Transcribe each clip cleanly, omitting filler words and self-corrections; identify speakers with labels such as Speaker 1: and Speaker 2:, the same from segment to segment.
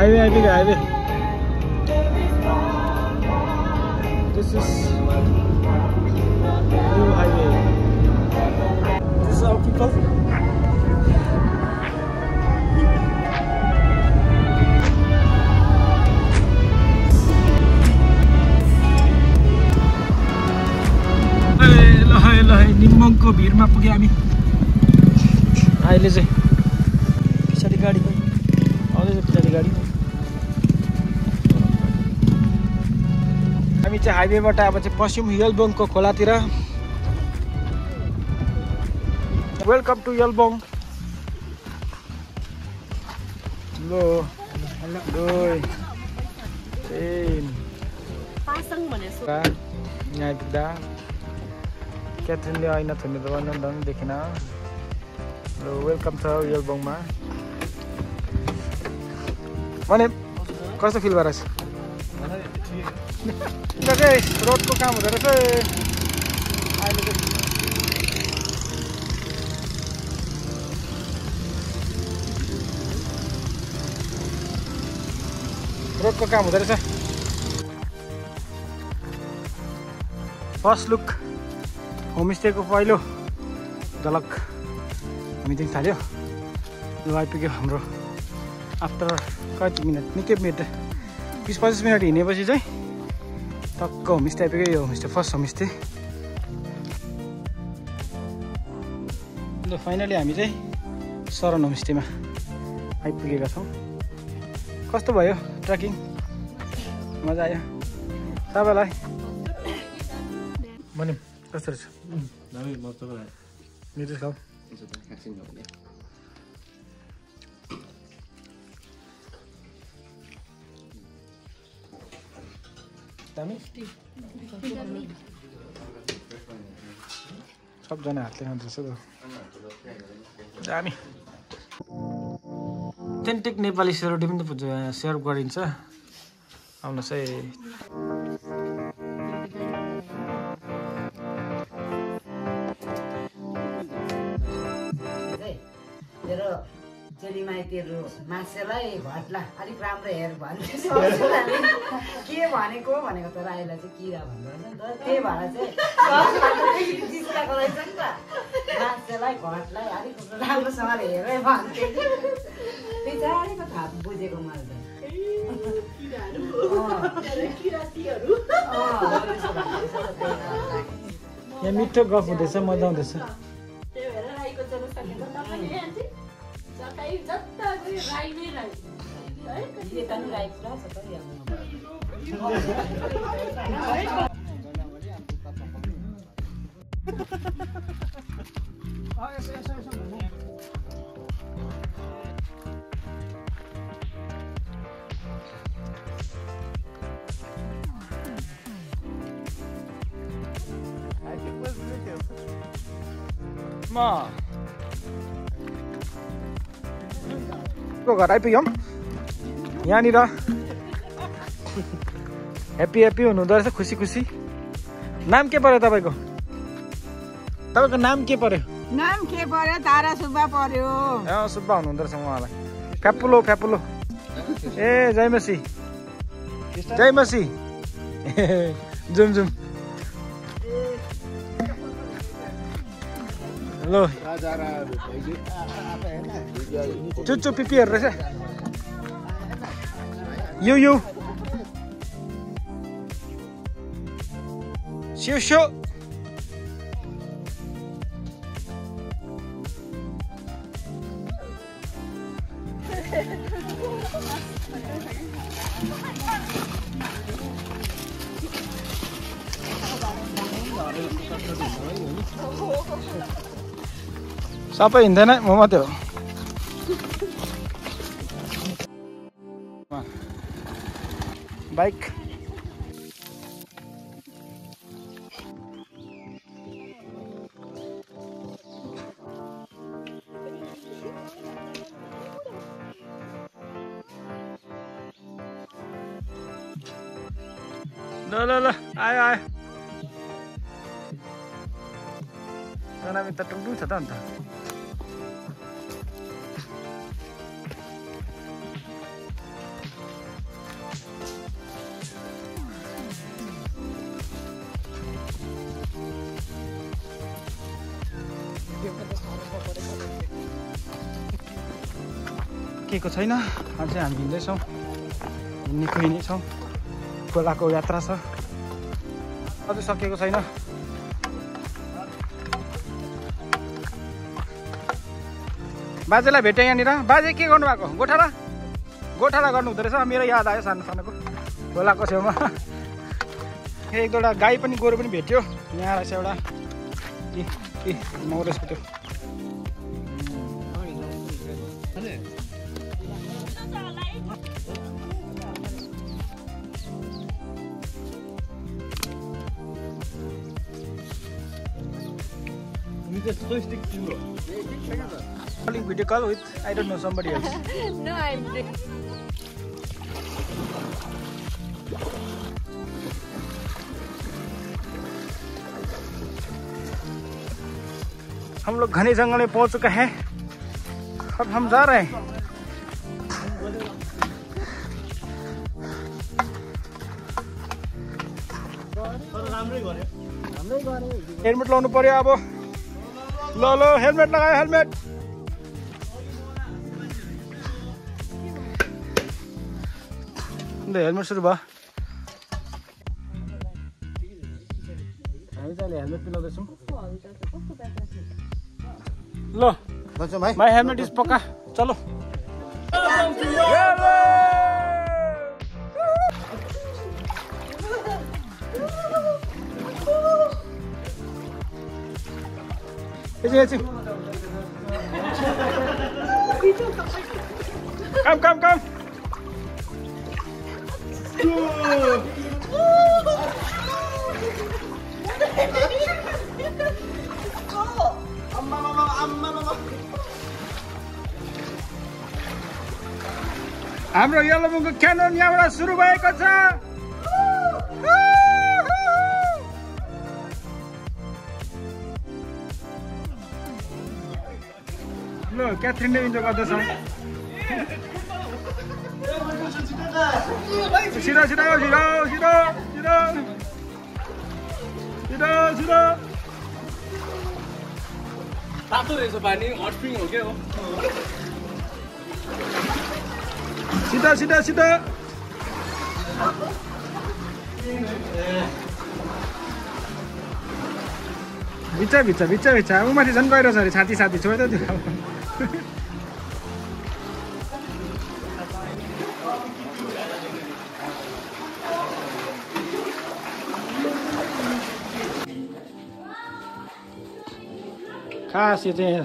Speaker 1: Highway आइपुग्यो highway this is new highway this is our people ल निम्बङको भिडमा पुग्यो हामी अहिले चाहिँ पछाडि गाडी आउँदैछ पछाडि गाडी हामी चाहिँ हाइवेबाट अब चाहिँ पस्यौँ यलबोङको खोलातिर वेलकम टु यलबोङ लो यहाँ आइपुग्दा क्याथरिनले ऐना थुन्ने त वर्णन देखिन ल वेलकम छ यलबोङमा भने कस्तो फिल भइरहेछ रोडको काम हुँदो रहेछ अहिले रोडको काम हुँदो रहेछ फर्स्ट लुक होमस्टेको पहिलो झलक हामीदेखि थाल्यो ल आइपुग्यो हाम्रो आफ्टर कति मिनट निकै मिनट 20-25 मिनट हिँडेपछि चाहिँ टक्क होमस्टे आइपुग्यो यो होमस्टे फर्स्ट होमस्टे ल फाइनली हामी चाहिँ शरण होमस्टेमा आइपुगेका छौँ कस्तो भयो ट्रेकिङ मजा आयो तपाईँलाई भन्यौँ कस्तो रहेछ मिठो खाऊ दामी सबजना हातले खाँदैछ त दामी अथेन्टिक नेपाली सेरोटी पनि त सेयर गरिन्छ आउनुहोस् है
Speaker 2: चेलीमाइतीहरू मान्छेलाई घटला अलिक राम्रो हेर भन्ने के भनेको तर आइलाई चाहिँ किरा भन्दो रहेछ नि त त्यही भएर चाहिँ जिस्काएको रहेछ नि त मान्छेलाई घटलाई अलिक राम्रोसँगले हेरै भन्थ्यो पछाडिको थाहा बुझेको मैले
Speaker 1: यहाँ मिठो गफ हुँदैछ मजा आउँदैछ घर आइपुग्यौँ यहाँनिर ह्याप्पी हुनुहुँदो रहेछ खुसी नाम के पर्यो तपाईँको नाम के पर्यो
Speaker 2: तारा सुब्बा पर्यो
Speaker 1: सुब्बा हुनुहुँदो रहेछ उहाँलाई फ्यापुलो ए जय मसी जुम ल चुच्चु पिपीहरू रहेछ यो स्यो सबै हिँड्दैन म मात्रै हो बाइक ल आयो त टुङटुङ छ त अन्त सकिएको छैन। अझै हामी हिँड्दैछौँ, निकै नै छौँ। खोलाको यात्रा छ, अझै सकिएको छैन। बाजेलाई भेटेँ यहाँनिर। बाजे के गर्नुभएको? गोठाला गर्नु हुँदो रहेछ। मेरो याद आयो सानो सानोको खोलाको छेउमा एक दुईवटा गाई पनि गोरु पनि भेट्यो। यहाँ रहेछ एउटा मौरेसको त्यो। Calling video call with I don't know somebody else.
Speaker 3: No, I'm doing.
Speaker 1: हम लोग घने जंगल में पहुंच चुके हैं। अब हम जा रहे हैं। हेलमेट लाउनु पर्यो अब। लो हेलमेट लगायो, हेलमेट। हेलमेट सुरु भयो। हामी चाहिँ हेलमेट पिलाउँदैछौँ। लो माई हेलमेट इज पक्का। चलो Come. हाम्रो यल्लोमुङको क्यानोन यहाँबाट सुरु भएको छ। लो क्याथरिनले इन्जोय गर्दैछ। सिधा
Speaker 4: तातो रहेछ पानी, हट स्प्रिङ हो क्या हो।
Speaker 1: सिधा बिचा ऊ माथि झन् गइरहेछ अरे। साथी छोड त त्यो। खास यो चाहिँ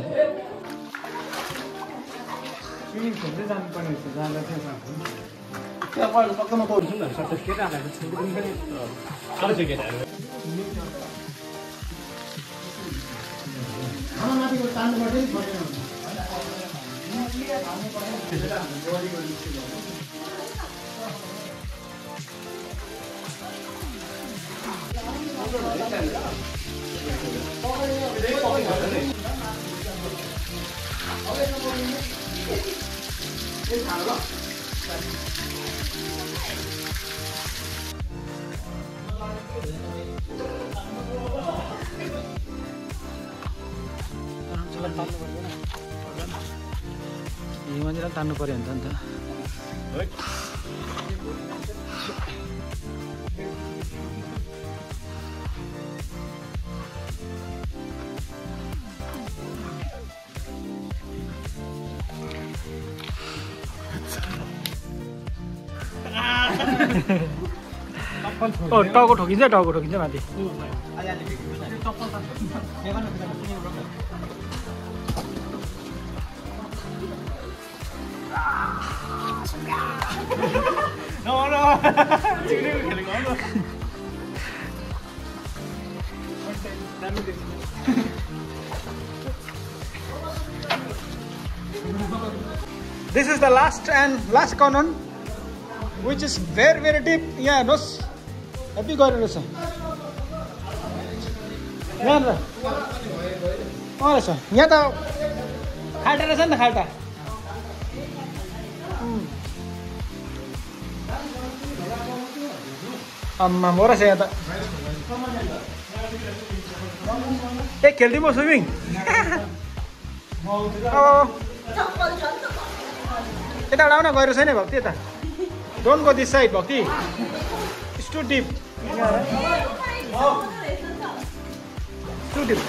Speaker 1: स्विमिङ खेल्दै जानुपर्ने रहेछ। जाँदा चाहिँ पक्कमा पौड्छु नि सबै केटाहरूलाई पनि तान्नु पर्यो नि त। टाउको ठोकिन्छ माथि। This is the last canyon, which is very deep. Yeah, no. Happy going to यहाँ रहेछ। यहाँ त खाल्टा रहेछ नि त, खाल्टा। आम्मा म रहेछ यहाँ त। ए खेल्दै म स्विमिङ। यताबाट आउन गएर छैन भक्ति यता डोन्ट गो दिस साइड भक्ति it's too deep too deep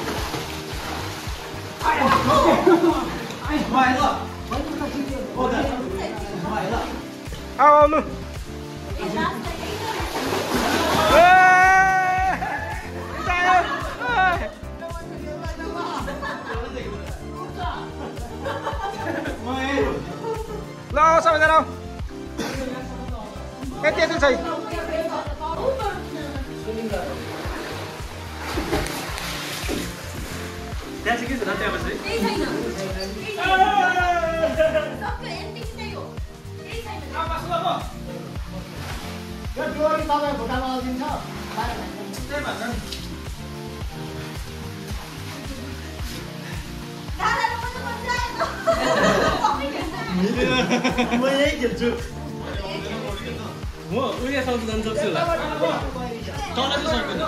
Speaker 1: आऊ लु ल सबैजना यति यति छै
Speaker 4: त्यहाँ चाहिँ के छ त्यहाँ म यही खेल्छु म उयोसँग जान सक्छु होला तल चाहिँ सक्दैन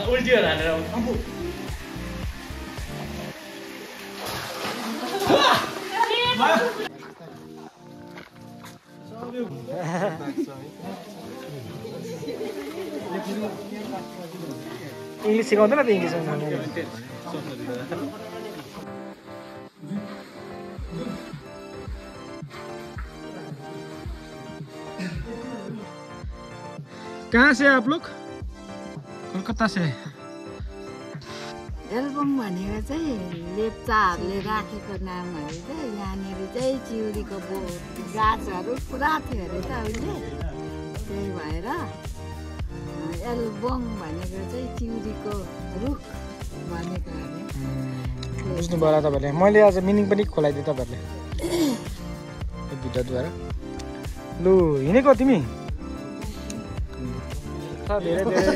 Speaker 4: उल्टीहरू हालेर आउँछ
Speaker 1: इङ्ग्लिस सिकाउँदैन त इङ्ग्लिस कहाँ से आप लोग कोलकाता से
Speaker 3: एल्बम भनेको चाहिँ लेप्चाहरूले राखेको नामहरू चाहिँ यहाँनिर चाहिँ चिउरीको गाछहरू पुरा थियो अरे त अहिले त्यही भएर एल्बम भनेको चाहिँ चिउरीको रुख भनेको अरे
Speaker 1: बुझ्नुभयो होला तपाईँहरूले मैले आज मिनिङ पनि खोलाइदिएँ तपाईँहरूले भिडियोद्वारा लु हिँडेको तिमी धेरै धेरै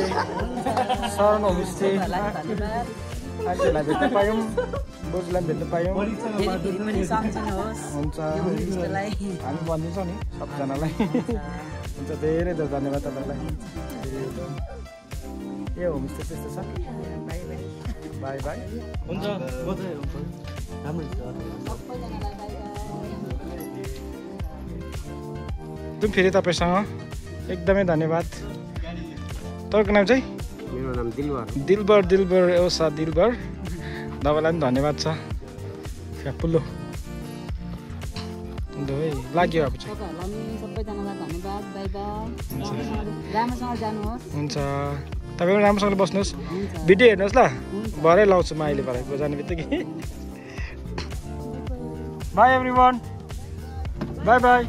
Speaker 1: शरण होमस्टे आन्टीहरूलाई भेट्न पायौँ बोजूलाई पनि भेट्न पायौँ हुन्छ हामी भनिदिन्छौँ नि सबजनालाई हुन्छ धेरै धेरै धन्यवाद तपाईँलाई यो होमस्टे त्यस्तो छ बाई बाई
Speaker 4: हुन्छ राम्रो
Speaker 1: जुन फेरि तपाईँसँग एकदमै धन्यवाद तपाईँको नाम चाहिँ
Speaker 5: मेरो नाम
Speaker 1: दिलबर दिलबर ओसा दिलबर तपाईँलाई पनि धन्यवाद छ फ्यापुल्लो अन्त है लाग्यो अब चाहिँ
Speaker 3: सबैजनालाई धन्यवाद बाई बाई राम्रोसँग जानुहोस्
Speaker 1: हुन्छ तपाईँ पनि राम्रोसँगले बस्नुहोस् भिडियो हेर्नुहोस् ल भरै लाउँछु म अहिले भरे जाने बित्तिकै by everyone by by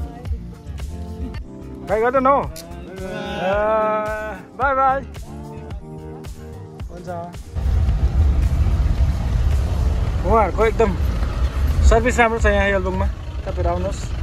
Speaker 1: by गर्दैन हौ बाई बाई हुन्छ उहाँहरूको एकदम सर्भिस राम्रो छ यहाँ एल्बममा तपाईँहरू आउनुहोस्